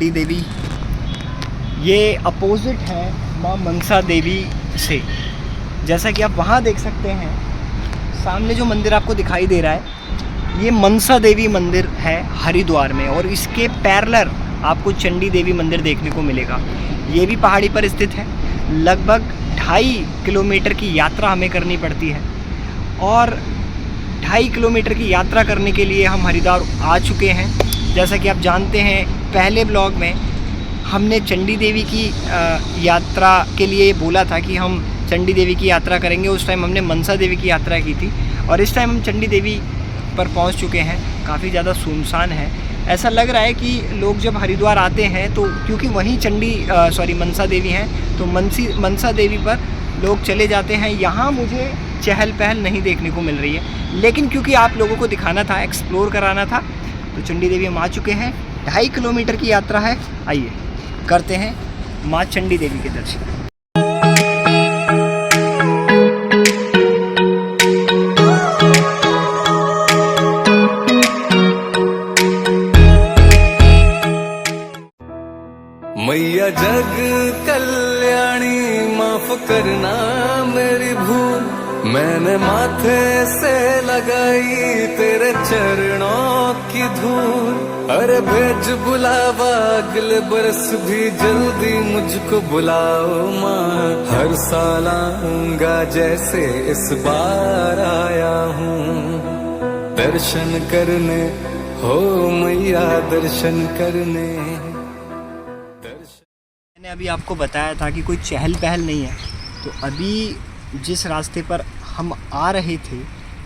चंडी देवी। ये अपोजिट है माँ मनसा देवी से। जैसा कि आप वहाँ देख सकते हैं, सामने जो मंदिर आपको दिखाई दे रहा है ये मनसा देवी मंदिर है हरिद्वार में, और इसके पैरेलल आपको चंडी देवी मंदिर देखने को मिलेगा। ये भी पहाड़ी पर स्थित है। लगभग 2.5 किलोमीटर की यात्रा हमें करनी पड़ती है, और 2.5 किलोमीटर की यात्रा करने के लिए हम हरिद्वार आ चुके हैं। जैसा कि आप जानते हैं, पहले ब्लॉग में हमने चंडी देवी की यात्रा के लिए बोला था कि हम चंडी देवी की यात्रा करेंगे। उस टाइम हमने मनसा देवी की यात्रा की थी, और इस टाइम हम चंडी देवी पर पहुंच चुके हैं। काफ़ी ज़्यादा सुनसान है। ऐसा लग रहा है कि लोग जब हरिद्वार आते हैं तो क्योंकि वहीं मनसा देवी हैं, तो मनसा देवी पर लोग चले जाते हैं। यहाँ मुझे चहल पहल नहीं देखने को मिल रही है, लेकिन क्योंकि आप लोगों को दिखाना था, एक्सप्लोर कराना था, तो चंडी देवी हम आ चुके हैं। 2.5 किलोमीटर की यात्रा है। आइए करते हैं माँ चंडी देवी के दर्शन। मैया जग कल्याणी माफ करना मेरी भूल, मैंने माथे से लगाई तेरे चरणों की धूल। अरे भेज बुलावा अगले बरस भी जल्दी मुझको बुलाओ माँ, हर साल आऊंगा जैसे इस बार आया हूँ दर्शन करने, हो मैया दर्शन करने। मैंने अभी आपको बताया था कि कोई चहल पहल नहीं है। तो अभी जिस रास्ते पर हम आ रहे थे,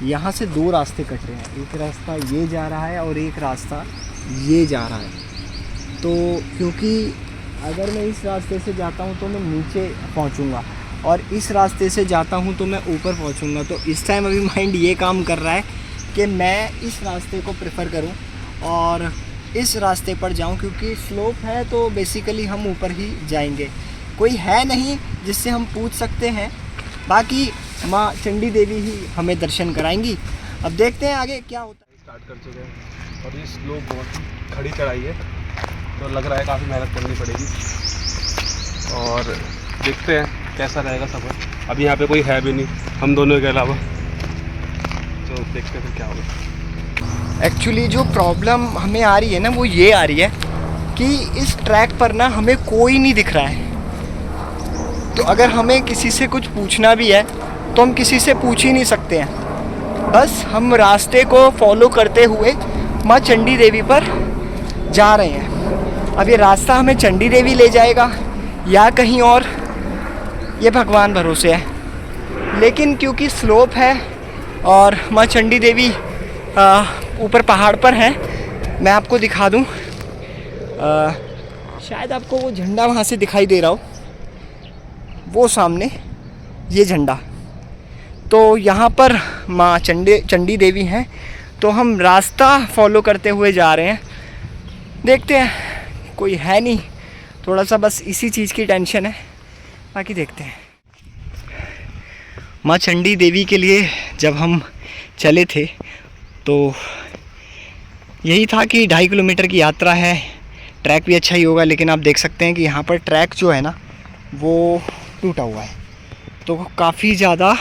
यहाँ से 2 रास्ते कट रहे हैं। एक रास्ता ये जा रहा है और एक रास्ता ये जा रहा है। तो क्योंकि अगर मैं इस रास्ते से जाता हूँ तो मैं नीचे पहुँचूँगा, और इस रास्ते से जाता हूँ तो मैं ऊपर पहुँचूँगा। तो इस टाइम अभी माइंड ये काम कर रहा है कि मैं इस रास्ते को प्रेफर करूँ और इस रास्ते पर जाऊं, क्योंकि स्लोप है तो बेसिकली हम ऊपर ही जाएंगे। कोई है नहीं जिससे हम पूछ सकते हैं, बाकी माँ चंडी देवी ही हमें दर्शन कराएंगी। अब देखते हैं आगे क्या होता है। स्टार्ट कर चुके हैं, और ये स्लोप बहुत खड़ी चढ़ाई है, तो लग रहा है काफ़ी मेहनत करनी पड़ेगी, और देखते हैं कैसा रहेगा सफ़र। अभी यहाँ पे कोई है भी नहीं हम दोनों के अलावा, तो देखते हैं क्या होगा। एक्चुअली जो प्रॉब्लम हमें आ रही है ना, वो ये आ रही है कि इस ट्रैक पर ना हमें कोई नहीं दिख रहा है। तो अगर हमें किसी से कुछ पूछना भी है तो हम किसी से पूछ ही नहीं सकते हैं। बस हम रास्ते को फॉलो करते हुए माँ चंडी देवी पर जा रहे हैं। अब ये रास्ता हमें चंडी देवी ले जाएगा या कहीं और, ये भगवान भरोसे है। लेकिन क्योंकि स्लोप है और माँ चंडी देवी ऊपर पहाड़ पर है, मैं आपको दिखा दूं। शायद आपको वो झंडा वहाँ से दिखाई दे रहा हो, वो सामने ये झंडा। तो यहाँ पर माँ चंडी देवी हैं। तो हम रास्ता फॉलो करते हुए जा रहे हैं। देखते हैं, कोई है नहीं, थोड़ा सा बस इसी चीज़ की टेंशन है, बाकी देखते हैं। माँ चंडी देवी के लिए जब हम चले थे तो यही था कि 2.5 किलोमीटर की यात्रा है, ट्रैक भी अच्छा ही होगा। लेकिन आप देख सकते हैं कि यहाँ पर ट्रैक जो है ना, वो टूटा हुआ है, तो काफ़ी ज़्यादा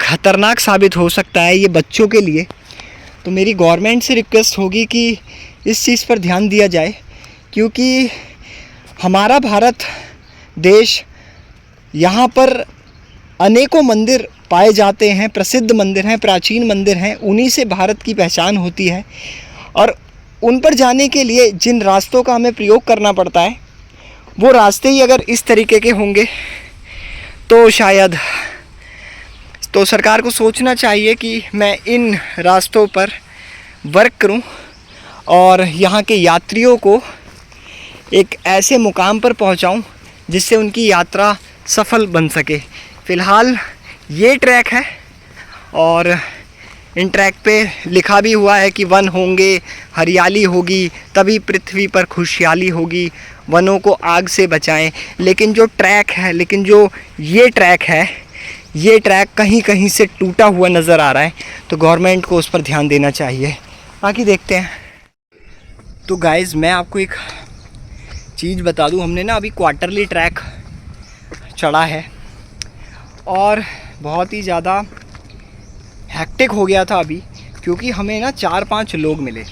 ख़तरनाक साबित हो सकता है ये बच्चों के लिए। तो मेरी गवर्नमेंट से रिक्वेस्ट होगी कि इस चीज़ पर ध्यान दिया जाए, क्योंकि हमारा भारत देश, यहाँ पर अनेकों मंदिर पाए जाते हैं, प्रसिद्ध मंदिर हैं, प्राचीन मंदिर हैं, उन्हीं से भारत की पहचान होती है। और उन पर जाने के लिए जिन रास्तों का हमें प्रयोग करना पड़ता है, वो रास्ते ही अगर इस तरीके के होंगे तो शायद तो सरकार को सोचना चाहिए कि मैं इन रास्तों पर वर्क करूं और यहाँ के यात्रियों को एक ऐसे मुकाम पर पहुँचाऊँ जिससे उनकी यात्रा सफल बन सके। फ़िलहाल ये ट्रैक है, और इन ट्रैक पे लिखा भी हुआ है कि वन होंगे, हरियाली होगी, तभी पृथ्वी पर खुशहाली होगी, वनों को आग से बचाएं। लेकिन जो ये ट्रैक है, ये ट्रैक कहीं कहीं से टूटा हुआ नज़र आ रहा है। तो गवर्नमेंट को उस पर ध्यान देना चाहिए, बाकी देखते हैं। तो गाइज़, मैं आपको एक चीज़ बता दूं, हमने ना अभी क्वार्टरली ट्रैक चढ़ा है और बहुत ही ज़्यादा हेक्टिक हो गया था अभी, क्योंकि हमें ना 4-5 लोग मिले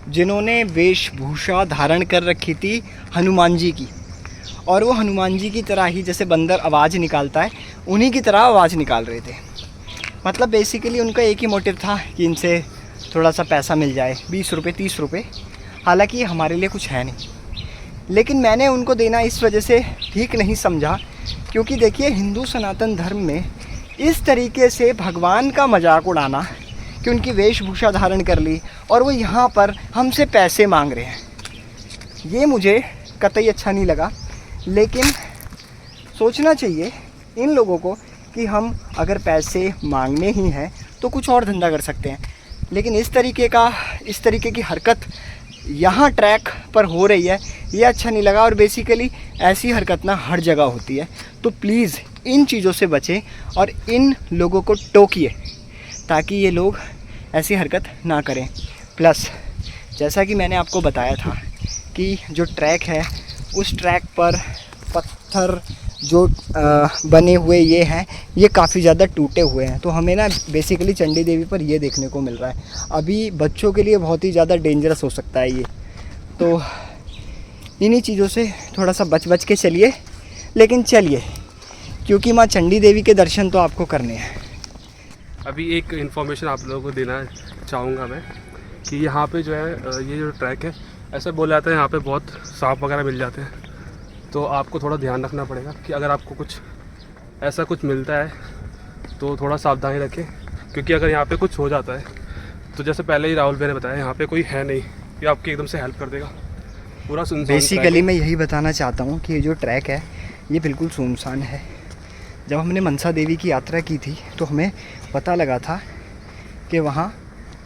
जिन्होंने वेशभूषा धारण कर रखी थी हनुमान जी की, और वो हनुमान जी की तरह ही जैसे बंदर आवाज़ निकालता है उन्हीं की तरह आवाज़ निकाल रहे थे। मतलब बेसिकली उनका एक ही मोटिव था कि इनसे थोड़ा सा पैसा मिल जाए, 20 रुपये 30 रुपये। हालांकि हमारे लिए कुछ है नहीं, लेकिन मैंने उनको देना इस वजह से ठीक नहीं समझा क्योंकि देखिए हिंदू सनातन धर्म में इस तरीके से भगवान का मजाक उड़ाना कि उनकी वेशभूषा धारण कर ली और वो यहाँ पर हमसे पैसे मांग रहे हैं, ये मुझे कतई अच्छा नहीं लगा। लेकिन सोचना चाहिए इन लोगों को कि हम अगर पैसे मांगने ही हैं तो कुछ और धंधा कर सकते हैं, लेकिन इस तरीके की हरकत यहाँ ट्रैक पर हो रही है, ये अच्छा नहीं लगा। और बेसिकली ऐसी हरकत ना हर जगह होती है, तो प्लीज़ इन चीज़ों से बचें और इन लोगों को टोकिए ताकि ये लोग ऐसी हरकत ना करें। प्लस जैसा कि मैंने आपको बताया था कि जो ट्रैक है उस ट्रैक पर पत्थर जो बने हुए ये हैं, ये काफ़ी ज़्यादा टूटे हुए हैं। तो हमें ना बेसिकली चंडी देवी पर ये देखने को मिल रहा है। अभी बच्चों के लिए बहुत ही ज़्यादा डेंजरस हो सकता है ये, तो इन्हीं चीज़ों से थोड़ा सा बच के चलिए, लेकिन चलिए क्योंकि माँ चंडी देवी के दर्शन तो आपको करने हैं। अभी एक इन्फॉर्मेशन आप लोगों को देना चाहूँगा मैं कि यहाँ पे जो है ये जो ट्रैक है, ऐसा बोला जाता है यहाँ पे बहुत सांप वगैरह मिल जाते हैं, तो आपको थोड़ा ध्यान रखना पड़ेगा कि अगर आपको कुछ ऐसा कुछ मिलता है तो थोड़ा सावधानी रखें, क्योंकि अगर यहाँ पे कुछ हो जाता है तो जैसे पहले ही राहुल भाई ने बताया यहाँ पे कोई है नहीं, ये आपकी एकदम से हेल्प कर देगा। पूरा सुनसान बेसिकली मैं यही बताना चाहता हूँ कि ये जो ट्रैक है ये बिल्कुल सुनसान है। जब हमने मनसा देवी की यात्रा की थी तो हमें पता लगा था कि वहाँ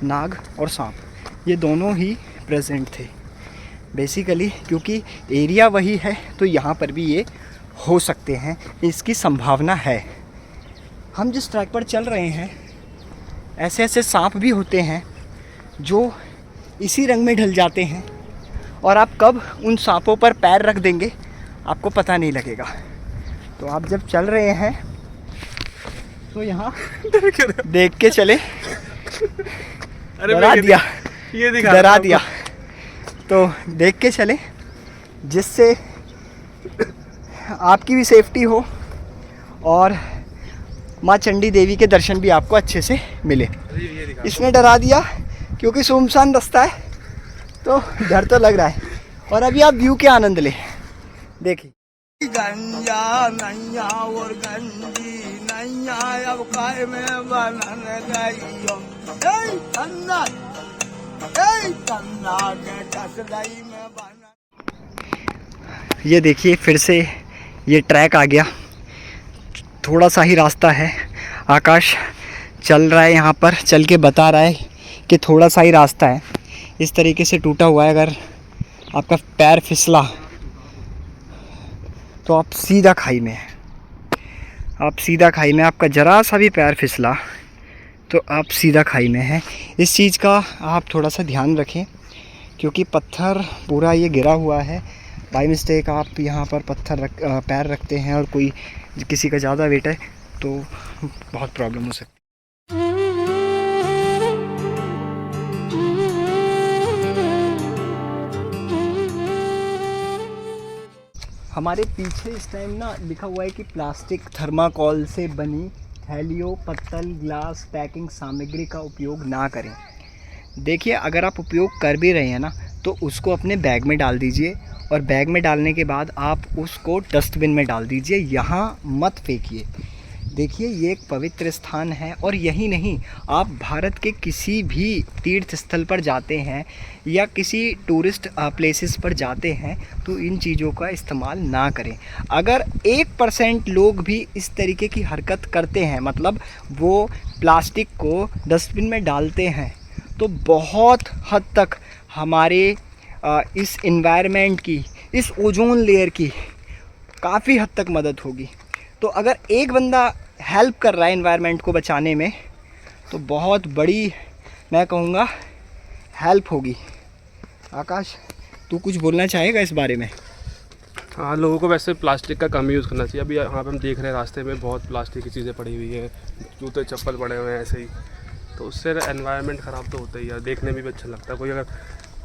नाग और सांप ये दोनों ही प्रेजेंट थे। बेसिकली क्योंकि एरिया वही है तो यहाँ पर भी ये हो सकते हैं, इसकी संभावना है। हम जिस ट्रैक पर चल रहे हैं ऐसे ऐसे सांप भी होते हैं जो इसी रंग में ढल जाते हैं और आप कब उन सांपों पर पैर रख देंगे आपको पता नहीं लगेगा। तो आप जब चल रहे हैं तो यहाँ देख के चले। डरा दिया, ये दिखा डरा दिया, तो देख के चले जिससे आपकी भी सेफ्टी हो और माँ चंडी देवी के दर्शन भी आपको अच्छे से मिले। इसने डरा दिया क्योंकि सुनसान रास्ता है तो डर तो लग रहा है। और अभी आप व्यू के आनंद ले, देखिए। गंजा नैया और गंजी नैया अब काय में बनन गईयो तन्ना के कसदई में बन। ये देखिए फिर से ये ट्रैक आ गया, थोड़ा सा ही रास्ता है। आकाश चल रहा है यहाँ पर, चल के बता रहा है कि थोड़ा सा ही रास्ता है। इस तरीके से टूटा हुआ है, अगर आपका पैर फिसला तो आप सीधा खाई में हैं। आप सीधा खाई में, आपका ज़रा सा भी पैर फिसला तो आप सीधा खाई में हैं। इस चीज़ का आप थोड़ा सा ध्यान रखें क्योंकि पत्थर पूरा ये गिरा हुआ है। बाय मिस्टेक आप यहाँ पर पैर रखते हैं और कोई किसी का ज़्यादा वेट है तो बहुत प्रॉब्लम हो सकती है। हमारे पीछे इस टाइम ना लिखा हुआ है कि प्लास्टिक थर्माकोल से बनी थैलियों, पत्तल, ग्लास, पैकिंग सामग्री का उपयोग ना करें। देखिए अगर आप उपयोग कर भी रहे हैं ना तो उसको अपने बैग में डाल दीजिए और बैग में डालने के बाद आप उसको डस्टबिन में डाल दीजिए, यहाँ मत फेंकिए। देखिए ये एक पवित्र स्थान है और यही नहीं, आप भारत के किसी भी तीर्थ स्थल पर जाते हैं या किसी टूरिस्ट प्लेसेस पर जाते हैं तो इन चीज़ों का इस्तेमाल ना करें। अगर 1% लोग भी इस तरीके की हरकत करते हैं, मतलब वो प्लास्टिक को डस्टबिन में डालते हैं, तो बहुत हद तक हमारे इस एनवायरनमेंट की, इस ओजोन लेयर की काफ़ी हद तक मदद होगी। तो अगर एक बंदा हेल्प कर रहा है एनवायरनमेंट को बचाने में तो बहुत बड़ी, मैं कहूँगा, हेल्प होगी। आकाश तू कुछ बोलना चाहेगा इस बारे में? हाँ, लोगों को वैसे प्लास्टिक का कम यूज़ करना चाहिए। अभी यहाँ पे हम देख रहे हैं रास्ते में बहुत प्लास्टिक की चीज़ें पड़ी हुई हैं, जूते चप्पल पड़े हुए हैं ऐसे ही, तो उससे एनवायरनमेंट ख़राब तो होता ही है। देखने में भी अच्छा लगता है। कोई अगर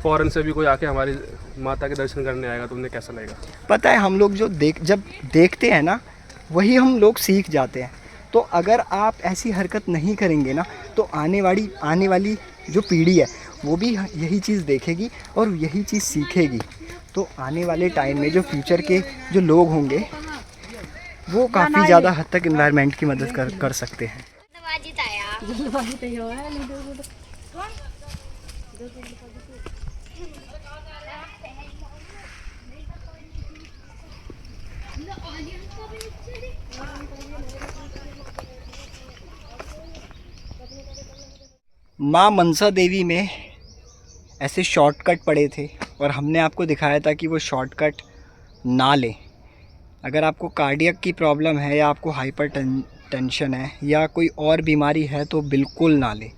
फ़ॉरेन से भी कोई आके हमारी माता के दर्शन करने आएगा तो उन्हें कैसा लगेगा। पता है, हम लोग जो जब देखते हैं ना, वही हम लोग सीख जाते हैं। तो अगर आप ऐसी हरकत नहीं करेंगे ना, तो आने वाली जो पीढ़ी है वो भी यही चीज़ देखेगी और यही चीज़ सीखेगी। तो आने वाले टाइम में जो फ्यूचर के जो लोग होंगे वो काफ़ी ज़्यादा हद तक एनवायरनमेंट की मदद कर सकते हैं। माँ मनसा देवी में ऐसे शॉर्टकट पड़े थे और हमने आपको दिखाया था कि वो शॉर्टकट ना लें। अगर आपको कार्डियक की प्रॉब्लम है या आपको हाइपर टेंशन है या कोई और बीमारी है तो बिल्कुल ना लें,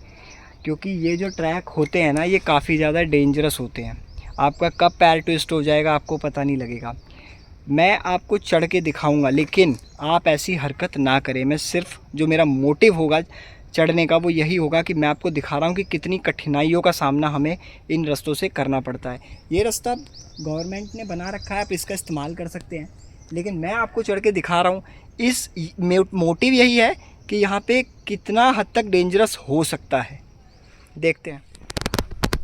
क्योंकि ये जो ट्रैक होते हैं ना, ये काफ़ी ज़्यादा डेंजरस होते हैं। आपका कब पैर ट्विस्ट हो जाएगा आपको पता नहीं लगेगा। मैं आपको चढ़ के दिखाऊंगा, लेकिन आप ऐसी हरकत ना करें। मैं सिर्फ जो मेरा मोटिव होगा चढ़ने का वो यही होगा कि मैं आपको दिखा रहा हूँ कि कितनी कठिनाइयों का सामना हमें इन रास्तों से करना पड़ता है। ये रास्ता गवर्नमेंट ने बना रखा है, आप इसका इस्तेमाल कर सकते हैं, लेकिन मैं आपको चढ़ के दिखा रहा हूँ। इस मोटिव यही है कि यहाँ पे कितना हद तक डेंजरस हो सकता है। देखते हैं।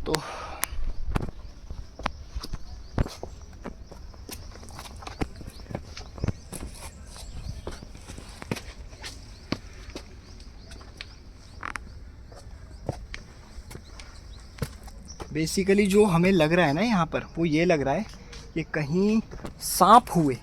तो बेसिकली जो हमें लग रहा है ना यहाँ पर, वो ये लग रहा है कि कहीं सांप हुए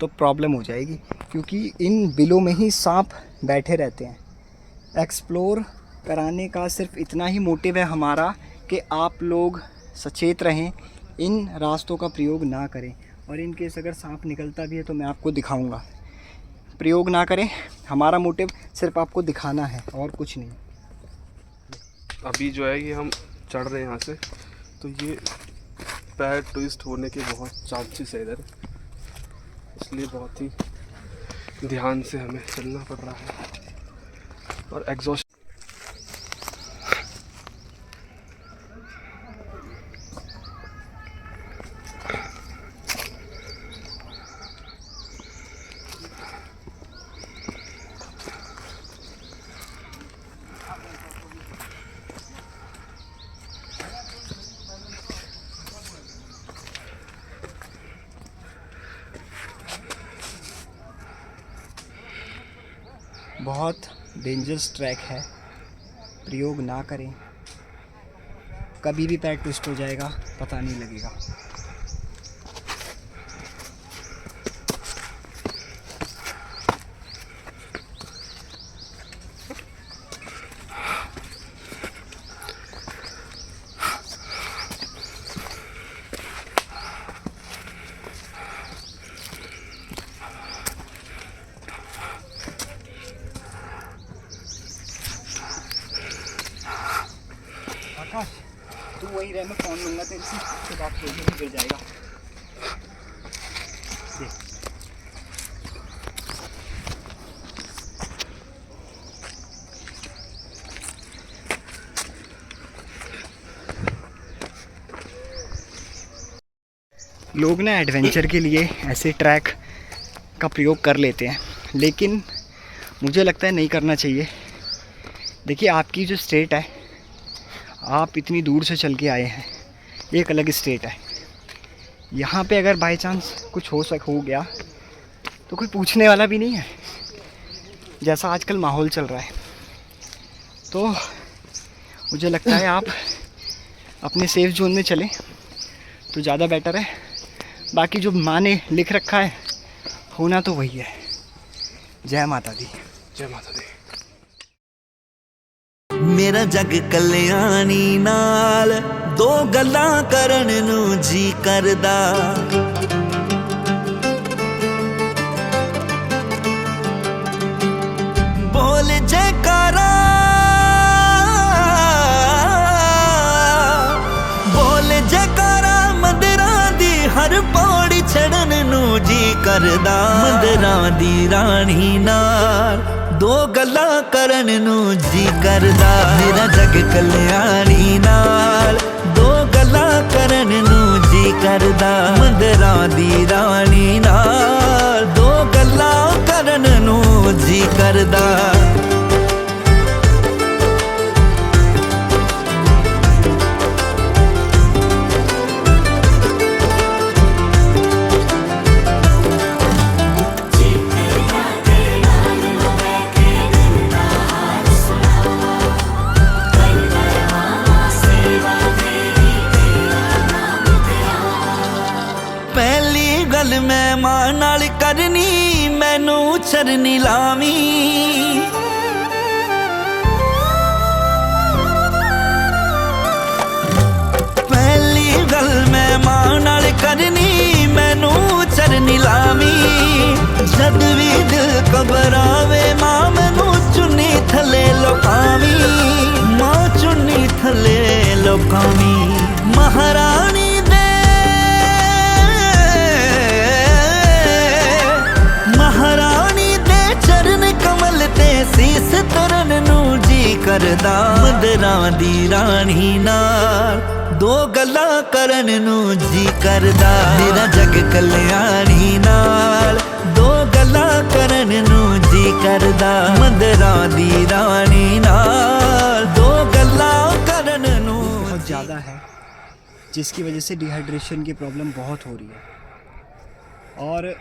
तो प्रॉब्लम हो जाएगी, क्योंकि इन बिलों में ही सांप बैठे रहते हैं। एक्सप्लोर कराने का सिर्फ इतना ही मोटिव है हमारा कि आप लोग सचेत रहें, इन रास्तों का प्रयोग ना करें, और इन केस अगर सांप निकलता भी है तो मैं आपको दिखाऊंगा। प्रयोग ना करें, हमारा मोटिव सिर्फ आपको दिखाना है और कुछ नहीं। अभी जो है ये हम चढ़ रहे हैं यहाँ से, तो ये पैर ट्विस्ट होने के बहुत चांसेस है इधर, इसलिए बहुत ही ध्यान से हमें चलना पड़ रहा है। और एग्जॉस्ट बहुत डेंजरस ट्रैक है, प्रयोग ना करें। कभी भी पैर ट्विस्ट हो जाएगा, पता नहीं लगेगा। आकाश, तू वहीं रह, मैं फ़ोन लूँगा तेरे से, तो बात हो गिर जाएगा। लोग ना एडवेंचर के लिए ऐसे ट्रैक का प्रयोग कर लेते हैं, लेकिन मुझे लगता है नहीं करना चाहिए। देखिए, आपकी जो स्टेट है, आप इतनी दूर से चल के आए हैं, एक अलग स्टेट है। यहाँ पे अगर बाय चांस कुछ हो गया तो कोई पूछने वाला भी नहीं है, जैसा आजकल माहौल चल रहा है। तो मुझे लगता है आप अपने सेफ जोन में चलें तो ज़्यादा बेटर है। बाकी जो माँ ने लिख रखा है होना तो वही है। जय माता दी। जय माता दी। मेरा जग कल्याणी नाल दो गल्लां करन नूं जी करदा, बोल जयकारा, बोल जयकारा, मंदिरां दी हर पौड़ी चढ़न नूं करदा मंदरां दी रानी नाल दो गल्लां करन नू जी करदा मेरा जग कल्याणी नाल दो गल्लां करन नू जी करदा मंदरां दी रानी नाल दो गल्लां करन नू जी करदा मैं मां नाल करनी मैनू चरनी लावी पहली गल मैं मां नाल करनी मैनू चरनी लावी जद भी दिल घबरावे मां मैनू चुन्नी थले लुकावी मां चुन्नी थले लुकावी महारानी सीस तरन नू जी करदा मंदरां दी रानी नाल दो गल्लां करन नू जी करदा मेरा जग कल्याणी नाल दो गल्लां करन नू जी करदा मंदरां दी रानी नाल दो गल्लां करन नू बहुत ज़्यादा है, जिसकी वजह से डिहाइड्रेशन की प्रॉब्लम बहुत हो रही है। और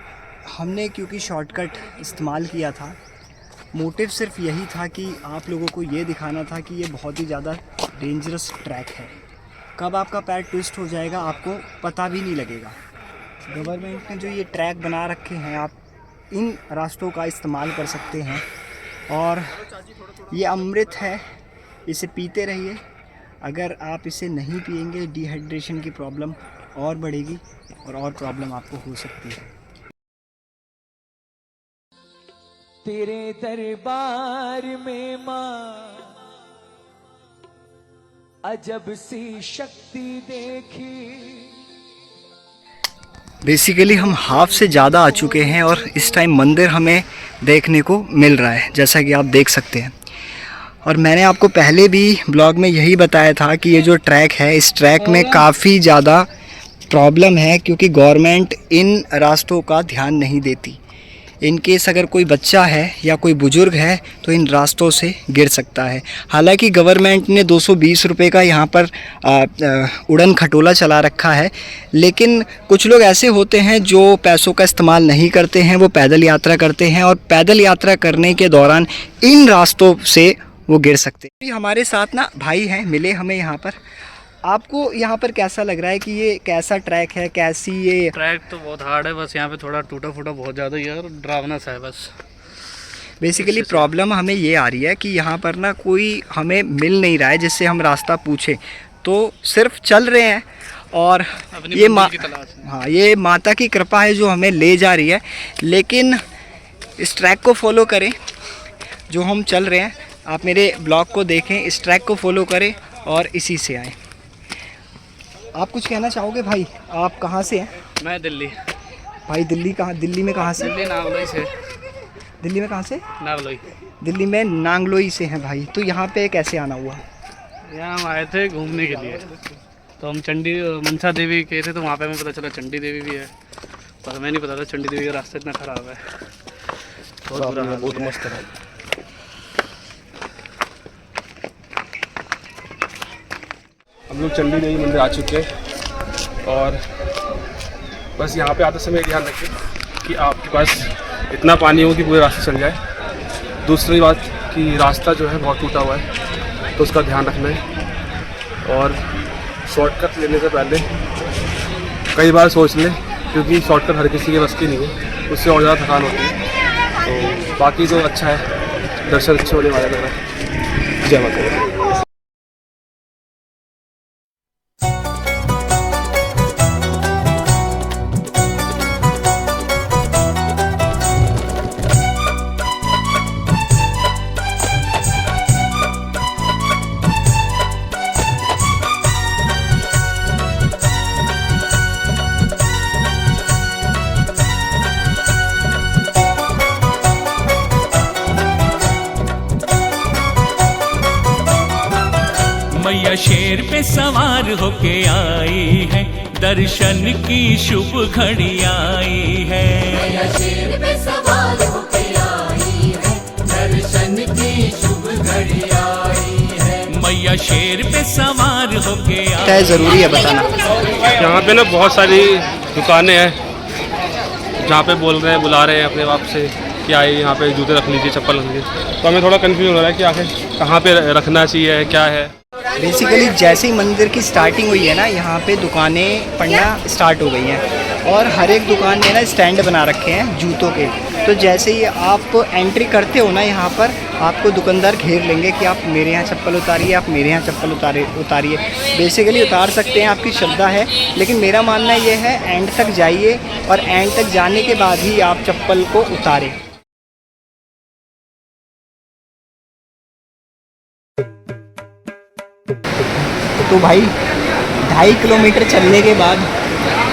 हमने क्योंकि शॉर्टकट इस्तेमाल किया था, मोटिव सिर्फ यही था कि आप लोगों को ये दिखाना था कि ये बहुत ही ज़्यादा डेंजरस ट्रैक है। कब आपका पैर ट्विस्ट हो जाएगा आपको पता भी नहीं लगेगा। गवर्नमेंट ने जो ये ट्रैक बना रखे हैं, आप इन रास्तों का इस्तेमाल कर सकते हैं। और ये अमृत है, इसे पीते रहिए। अगर आप इसे नहीं पिएंगे डिहाइड्रेशन की प्रॉब्लम और बढ़ेगी और प्रॉब्लम आपको हो सकती है। तेरे दरबार में माँ अजब सी शक्ति देखी। बेसिकली हम हाफ से ज़्यादा आ चुके हैं और इस टाइम मंदिर हमें देखने को मिल रहा है, जैसा कि आप देख सकते हैं। और मैंने आपको पहले भी ब्लॉग में यही बताया था कि ये जो ट्रैक है, इस ट्रैक में काफ़ी ज़्यादा प्रॉब्लम है क्योंकि गवर्नमेंट इन रास्तों का ध्यान नहीं देती। इन केस अगर कोई बच्चा है या कोई बुज़ुर्ग है तो इन रास्तों से गिर सकता है। हालांकि गवर्नमेंट ने 220 रुपये का यहाँ पर उड़न खटोला चला रखा है, लेकिन कुछ लोग ऐसे होते हैं जो पैसों का इस्तेमाल नहीं करते हैं, वो पैदल यात्रा करते हैं और पैदल यात्रा करने के दौरान इन रास्तों से वो गिर सकते हैं। हमारे साथ ना भाई हैं, मिले हमें यहाँ पर। आपको यहाँ पर कैसा लग रहा है कि ये कैसा ट्रैक है, कैसी ये? ट्रैक तो बहुत हार्ड है, बस यहाँ पे थोड़ा टूटा फूटा बहुत ज़्यादा ही है और डरावना सा है बस। बेसिकली प्रॉब्लम हमें ये आ रही है कि यहाँ पर ना कोई हमें मिल नहीं रहा है जिससे हम रास्ता पूछें, तो सिर्फ चल रहे हैं और ये हाँ, ये माता की कृपा है जो हमें ले जा रही है। लेकिन इस ट्रैक को फॉलो करें जो हम चल रहे हैं। आप मेरे ब्लॉग को देखें, इस ट्रैक को फॉलो करें और इसी से आएँ। आप कुछ कहना चाहोगे भाई? आप कहाँ से हैं? मैं दिल्ली। भाई दिल्ली कहाँ? दिल्ली में कहाँ से? दिल्ली नांगलोई से। दिल्ली में कहाँ से? नांगलोई। दिल्ली में नांगलोई से हैं भाई। तो यहाँ पे कैसे आना हुआ? यहाँ हम आए थे घूमने के लिए, तो हम चंडी मनसा देवी गए थे, तो वहाँ पे हमें पता चला चंडी देवी भी है, पर हमें नहीं पता था चंडी देवी का रास्ता इतना ख़राब है। बहुत मस्त है। हम लोग चंडी देवी मंदिर आ चुके हैं और बस यहाँ पे आते समय ध्यान रखें कि आपके पास इतना पानी हो कि पूरे रास्ते चल जाए। दूसरी बात कि रास्ता जो है बहुत टूटा हुआ है, तो उसका ध्यान रखना है। और शॉर्टकट लेने से पहले कई बार सोच लें, क्योंकि शॉर्टकट हर किसी के बस की नहीं है, उससे और ज़्यादा थकान होती है। तो बाकी जो अच्छा है, दर्शन अच्छे होने वाले लग रहा है। जय माता दी। मैया शेर पे सवार होके आई है, दर्शन की शुभ घड़ी आई है। मैया शेर पे सवार होके आई है, दर्शन की शुभ घड़ी आई है। मैया शेर पे सवार होके आई है, ज़रूरी है बताना। यहाँ पे ना बहुत सारी दुकानें हैं जहाँ पे बोल रहे हैं, बुला रहे हैं अपने आप से कि आइए यहाँ पे जूते रख लीजिए, चप्पल रख लीजिए। तो हमें थोड़ा कंफ्यूजन हो रहा है कि आखिर कहाँ पे रखना चाहिए, क्या है। बेसिकली जैसे ही मंदिर की स्टार्टिंग हुई है ना, यहाँ पे दुकानें पड़ना स्टार्ट हो गई हैं और हर एक दुकान ने ना स्टैंड बना रखे हैं जूतों के। तो जैसे ही आप एंट्री करते हो ना, यहाँ पर आपको दुकानदार घेर लेंगे कि आप मेरे यहाँ चप्पल उतारिए, आप मेरे यहाँ चप्पल उतारिए। बेसिकली उतार सकते हैं, आपकी श्रद्धा है, लेकिन मेरा मानना ये है एंड तक जाइए और एंड तक जाने के बाद ही आप चप्पल को उतारें। तो भाई 2.5 किलोमीटर चलने के बाद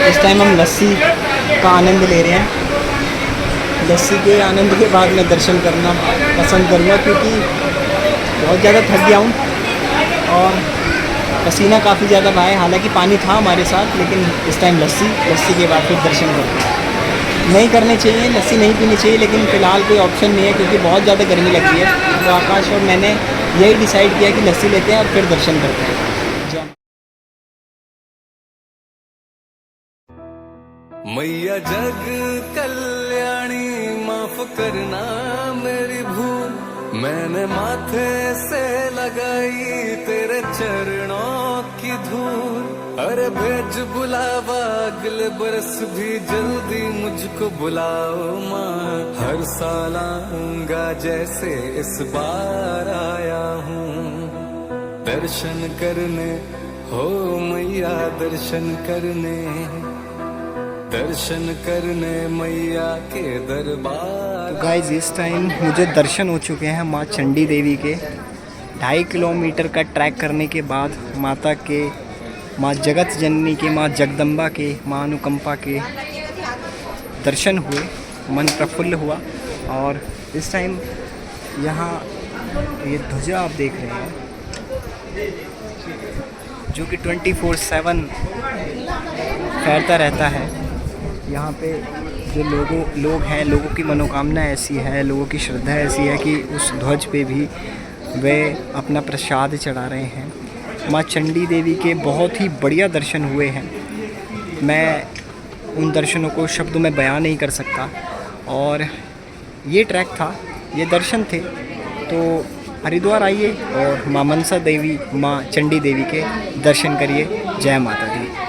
इस टाइम हम लस्सी का आनंद ले रहे हैं। लस्सी के आनंद के बाद मैं दर्शन करना पसंद करूँगा, क्योंकि बहुत ज़्यादा थक गया हूँ और पसीना काफ़ी ज़्यादा बहा है। हालांकि पानी था हमारे साथ, लेकिन इस टाइम लस्सी के बाद फिर दर्शन करना नहीं करने चाहिए, लस्सी नहीं पीनी चाहिए, लेकिन फ़िलहाल कोई ऑप्शन नहीं है क्योंकि बहुत ज़्यादा गर्मी लग रही है। तो आकाश और मैंने यही डिसाइड किया कि लस्सी लेते हैं और फिर दर्शन करते हैं। मैया जग कल्याणी माफ करना मेरी भूल, मैंने माथे से लगाई तेरे चरणों की धूल। अरे भेज बुलावा अगले बरस भी जल्दी मुझको बुलाओ माँ, हर साल आऊंगा जैसे इस बार आया हूँ। दर्शन करने हो मैया, दर्शन करने मैया के दरबार। तो गाइस इस टाइम मुझे दर्शन हो चुके हैं माँ चंडी देवी के। 2.5 किलोमीटर का ट्रैक करने के बाद माता के, माँ जगत जननी के, माँ जगदम्बा के, माँ अनुकंपा के दर्शन हुए, मन प्रफुल्ल हुआ। और इस टाइम यहाँ ये ध्वजा आप देख रहे हैं जो कि 24/7 फैलता रहता है। यहाँ पे जो लोग हैं, लोगों की मनोकामना ऐसी है, लोगों की श्रद्धा ऐसी है कि उस ध्वज पे भी वे अपना प्रसाद चढ़ा रहे हैं। माँ चंडी देवी के बहुत ही बढ़िया दर्शन हुए हैं। मैं उन दर्शनों को शब्दों में बयान नहीं कर सकता। और ये ट्रैक था, ये दर्शन थे। तो हरिद्वार आइए और माँ मनसा देवी, माँ चंडी देवी के दर्शन करिए। जय माता दी।